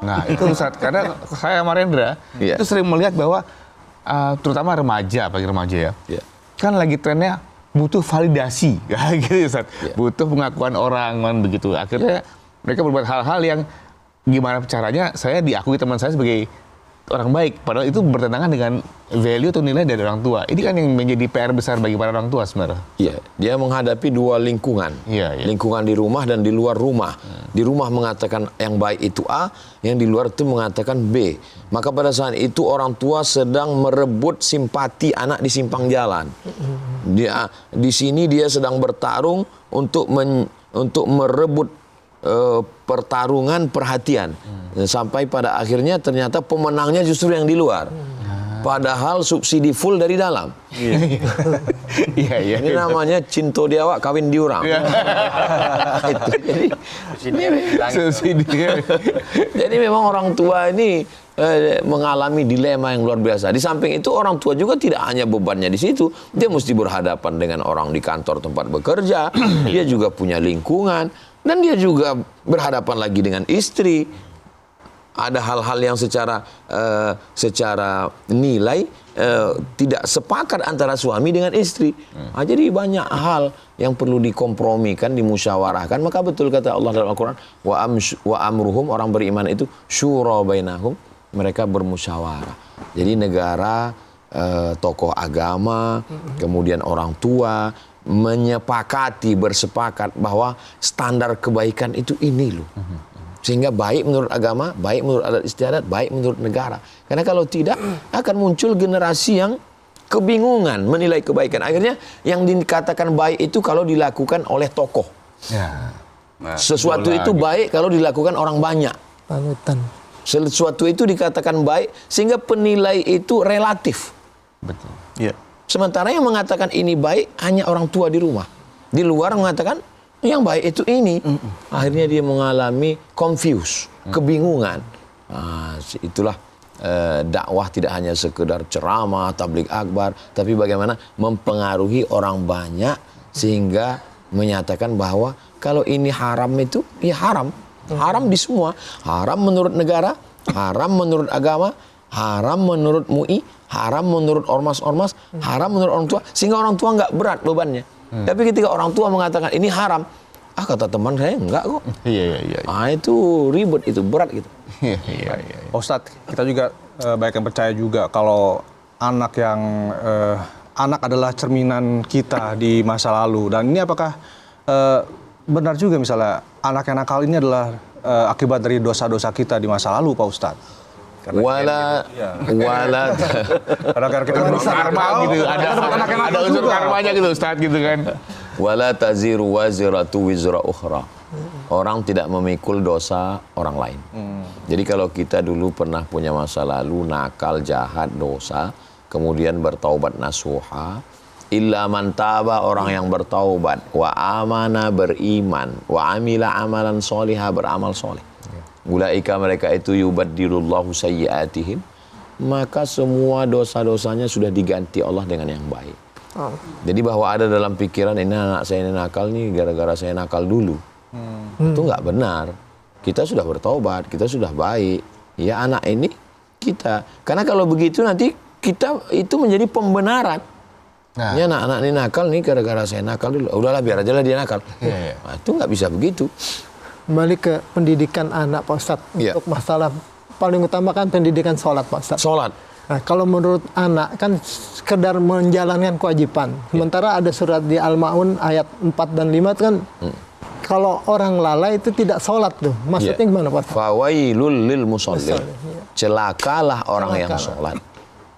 Nah itu Ustaz, karena saya sama Rendra itu sering melihat bahwa terutama remaja, apalagi remaja ya, kan lagi trennya butuh validasi, gitu Ustaz. Butuh pengakuan orang, begitu. Akhirnya mereka berbuat hal-hal yang gimana caranya saya diakui teman saya sebagai orang baik, padahal itu bertentangan dengan value atau nilai dari orang tua. Ini kan yang menjadi PR besar bagi para orang tua sebenarnya. Iya, dia menghadapi dua lingkungan. Lingkungan di rumah dan di luar rumah. Di rumah mengatakan yang baik itu A, yang di luar itu mengatakan B. Maka pada saat itu orang tua sedang merebut simpati anak di simpang jalan. Di sini dia sedang bertarung untuk merebut pertarungan perhatian sampai pada akhirnya ternyata pemenangnya justru yang di luar, padahal subsidi full dari dalam. Ini namanya cinto di awak kawin di urang. Jadi memang orang tua ini mengalami dilema yang luar biasa. Di samping itu orang tua juga tidak hanya bebannya di situ, dia mesti berhadapan dengan orang di kantor tempat bekerja, dia juga punya lingkungan. Dan dia juga berhadapan lagi dengan istri. Ada hal-hal yang secara nilai tidak sepakat antara suami dengan istri. Jadi banyak hal yang perlu dikompromikan, dimusyawarahkan. Maka betul kata Allah dalam Al-Quran, wa amruhum, orang beriman itu syura bainahum, mereka bermusyawarah. Jadi negara, tokoh agama, kemudian orang tua menyepakati, bersepakat bahwa standar kebaikan itu ini loh. Sehingga baik menurut agama, baik menurut adat istiadat, baik menurut negara. Karena kalau tidak, akan muncul generasi yang kebingungan menilai kebaikan. Akhirnya yang dikatakan baik itu kalau dilakukan oleh tokoh. Sesuatu itu baik kalau dilakukan orang banyak. Panutan. Sesuatu itu dikatakan baik sehingga penilai itu relatif. Betul. Sementara yang mengatakan ini baik hanya orang tua di rumah. Di luar mengatakan yang baik itu ini. Akhirnya dia mengalami confuse, kebingungan. Itulah dakwah tidak hanya sekedar ceramah, tabligh akbar, tapi bagaimana mempengaruhi orang banyak sehingga menyatakan bahwa kalau ini haram itu, ya haram. Haram di semua. Haram menurut negara, haram menurut agama, haram menurut MUI, haram menurut ormas-ormas, haram menurut orang tua, sehingga orang tua nggak berat bebannya. Tapi ketika orang tua mengatakan ini haram, kata teman saya enggak kok. Itu ribet, itu berat gitu. Ustadz, kita juga banyak yang percaya juga kalau anak adalah cerminan kita di masa lalu. Dan ini apakah benar juga misalnya anak yang nakal ini adalah akibat dari dosa-dosa kita di masa lalu, Pak Ustadz? Wala karena kita karma gitu, ada unsur karmanya gitu Ustadz gitu kan. Wala taziru waziratu wizra ukhra. Orang tidak memikul dosa orang lain. Jadi kalau kita dulu pernah punya masa lalu nakal, jahat, dosa, kemudian bertaubat nasuha, illa man taba, orang yang bertaubat, wa amana, beriman, wa amila amalan solihah, beramal soleh. Ulaika, mereka itu yubaddilullahu sayyiatihim, maka semua dosa-dosanya sudah diganti Allah dengan yang baik. Jadi bahwa ada dalam pikiran ini anak saya ini nakal nih gara-gara saya nakal dulu, itu nggak benar. Kita sudah bertobat, kita sudah baik. Ya anak ini kita, karena kalau begitu nanti kita itu menjadi pembenaran. Ini anak-anak ini nakal nih gara-gara saya nakal dulu. Udahlah biar aja lah dia nakal. Nah, itu nggak bisa begitu. Kembali ke pendidikan anak Pak Ustadz. Untuk masalah paling utama kan pendidikan sholat Pak Ustadz. Sholat. Nah, kalau menurut anak kan sekedar menjalankan kewajiban. Sementara ada surat di Al-Ma'un ayat 4 dan 5 itu kan kalau orang lalai itu tidak sholat tuh. Maksudnya gimana Pak Ustadz? Fawailul lil musallin. Celakalah orang yang sholat.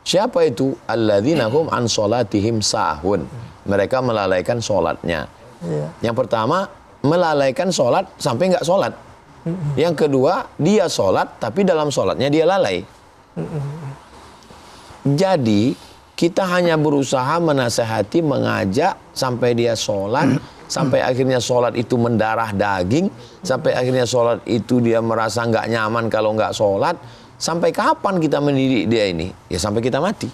Siapa itu? Alladzina hum an sholatihim sahun. Mereka melalaikan sholatnya. Yang pertama, melalaikan sholat sampai nggak sholat. Yang kedua, dia sholat tapi dalam sholatnya dia lalai. Jadi kita hanya berusaha menasehati, mengajak sampai dia sholat, sampai akhirnya sholat itu mendarah daging, sampai akhirnya sholat itu dia merasa nggak nyaman kalau nggak sholat. Sampai kapan kita mendidik dia ini? Ya sampai kita mati.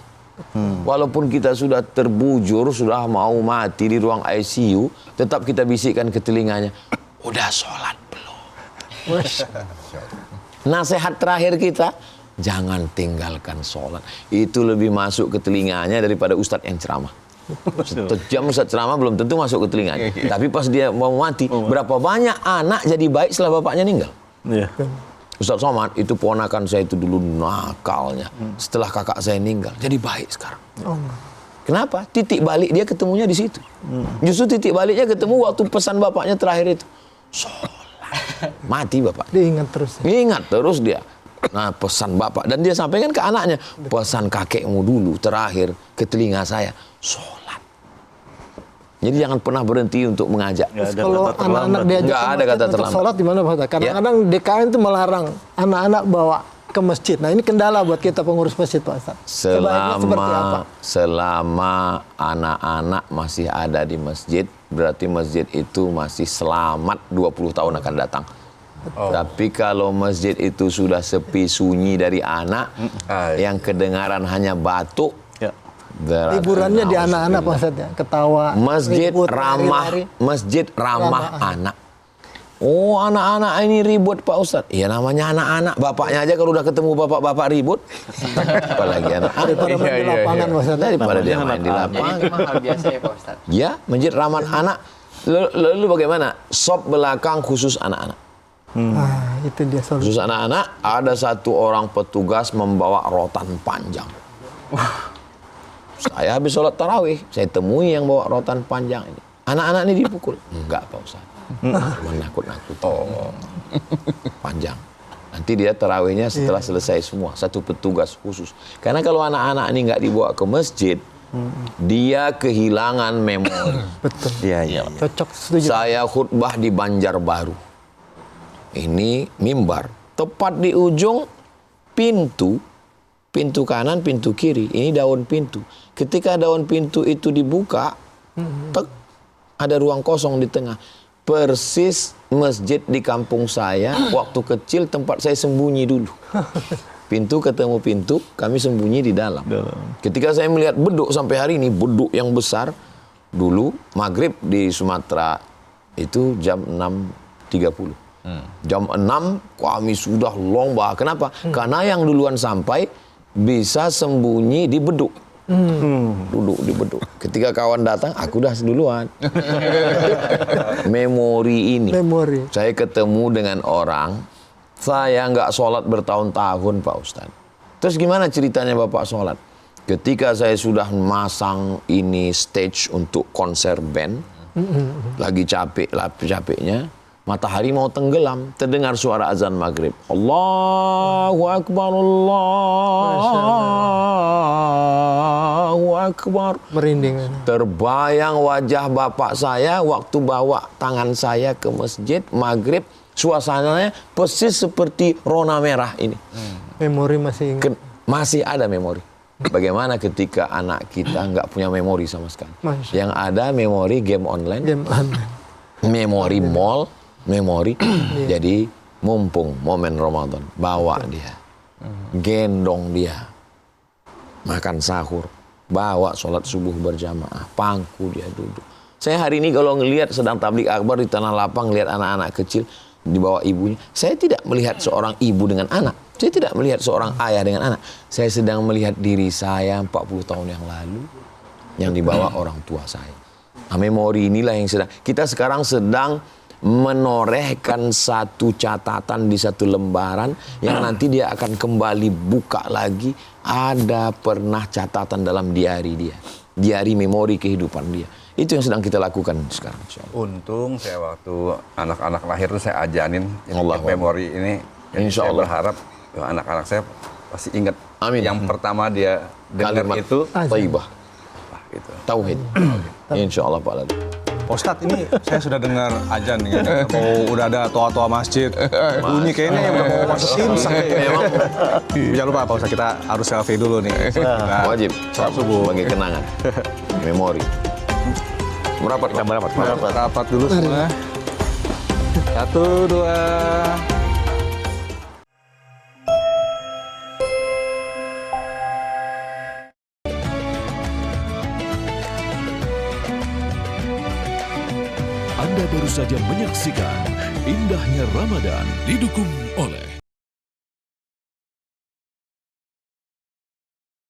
Walaupun kita sudah terbujur, sudah mau mati di ruang ICU, tetap kita bisikkan ke telinganya, udah sholat belum? Nasihat terakhir kita, jangan tinggalkan sholat. Itu lebih masuk ke telinganya daripada ustadz yang ceramah. Sejam ustadz ceramah belum tentu masuk ke telinganya. Tapi pas dia mau mati, berapa banyak anak jadi baik setelah bapaknya meninggal? Iya. Ustadz Somad itu ponakan saya itu dulu nakalnya. Setelah kakak saya meninggal, jadi baik sekarang. Kenapa? Titik balik dia ketemunya di situ. Justru titik baliknya ketemu waktu pesan bapaknya terakhir itu. Sholat. Mati bapak. Diingat terus. Ingat terus dia. Nah, pesan bapak. Dan dia sampaikan ke anaknya. Pesan kakekmu dulu terakhir ke telinga saya. Sholat. Jadi jangan pernah berhenti untuk mengajak. Kalau anak-anak diajak Nggak ke ada masjid kata untuk terlambat. sholat di mana Pak Ustadz? Kadang-kadang DKM itu melarang anak-anak bawa ke masjid. Nah ini kendala buat kita pengurus masjid Pak Ustadz. Sebaiknya seperti apa? Selama anak-anak masih ada di masjid, berarti masjid itu masih selamat 20 tahun akan datang. Tapi kalau masjid itu sudah sepi sunyi dari anak, yang kedengaran hanya batuk, berarti Hiburannya di anak-anak Pak Ustadz ya. Ketawa, masjid ribut, ramah, lari-lari. masjid ramah anak. Oh, anak-anak ini ribut Pak Ustadz. Ya namanya anak-anak, bapaknya aja kalau udah ketemu bapak-bapak ribut. Apalagi anak-anak. Daripada main di lapangan Pak Ustadz. Daripada dia main di lapangan. Jadi memang hal biasa ya Pak Ustadz. Ya, masjid ramah anak. Lalu bagaimana? Sop belakang khusus anak-anak. Nah, itu dia solusi. Khusus anak-anak, ada satu orang petugas membawa rotan panjang. Saya habis sholat tarawih, saya temui yang bawa rotan panjang ini. Anak-anak ini dipukul. Enggak Pak Ustaz. Cuma nakut-nakut. Panjang. Nanti dia tarawihnya setelah selesai semua. Satu petugas khusus. Karena kalau anak-anak ini nggak dibawa ke masjid, dia kehilangan memori. Betul. Iya. Cocok, setuju. Saya khutbah di Banjarbaru. Ini mimbar. Tepat di ujung pintu kanan, pintu kiri. Ini daun pintu. Ketika daun pintu itu dibuka, tek, ada ruang kosong di tengah. Persis masjid di kampung saya, waktu kecil tempat saya sembunyi dulu. Pintu ketemu pintu, kami sembunyi di dalam. Ketika saya melihat beduk sampai hari ini, beduk yang besar, dulu maghrib di Sumatera itu jam 6.30. Jam 6 kami sudah lomba. Kenapa? Karena yang duluan sampai bisa sembunyi di beduk. Duduk di beduk. Ketika kawan datang, aku udah duluan. Memori ini. Memori. Saya ketemu dengan orang, saya nggak sholat bertahun-tahun Pak Ustadz. Terus gimana ceritanya Bapak sholat? Ketika saya sudah masang ini stage untuk konser band, lagi capeknya, matahari mau tenggelam, terdengar suara azan maghrib. Allahu Akbar, Allahu Akbar. Merinding. Terbayang wajah bapak saya waktu bawa tangan saya ke masjid maghrib. Suasananya persis seperti rona merah ini. Memori masih ingat. Masih ada memori. Bagaimana ketika anak kita nggak punya memori sama sekali? Masya. Yang ada memori game online, Game online. memori mall, memori. Jadi mumpung momen Ramadan, bawa dia, gendong dia, makan sahur, bawa sholat subuh berjamaah, pangku dia duduk. Saya hari ini kalau ngelihat sedang tablik akbar di tanah lapang, lihat anak-anak kecil di bawah ibunya, saya tidak melihat seorang ibu dengan anak, saya tidak melihat seorang ayah dengan anak, saya sedang melihat diri saya 40 tahun yang lalu yang dibawa orang tua saya. Nah, memori inilah yang kita sekarang sedang menorehkan satu catatan di satu lembaran yang nanti dia akan kembali buka lagi. Ada pernah catatan dalam diari dia, diari memori kehidupan dia. Itu yang sedang kita lakukan sekarang. Untung saya waktu anak-anak lahir itu saya ajanin Allah memori ini. Jadi Insya saya Allah. berharap anak-anak saya pasti ingat. Amin. Yang pertama dia dengar Kalimat itu thayyibah, gitu. tauhid. Insya Allah Pak Ladi. Ustadz, ini saya sudah dengar ajan nih, mau udah ada toa-toa masjid bunyi kayaknya udah mau masuk imsak kayaknya. Jangan lupa Pak Ustadz, kita harus selfie dulu nih. Nah, Wajib sebagai kenangan, memori. Merapat. rapat dulu semua. 1, 2. Anda baru saja menyaksikan Indahnya Ramadan didukung oleh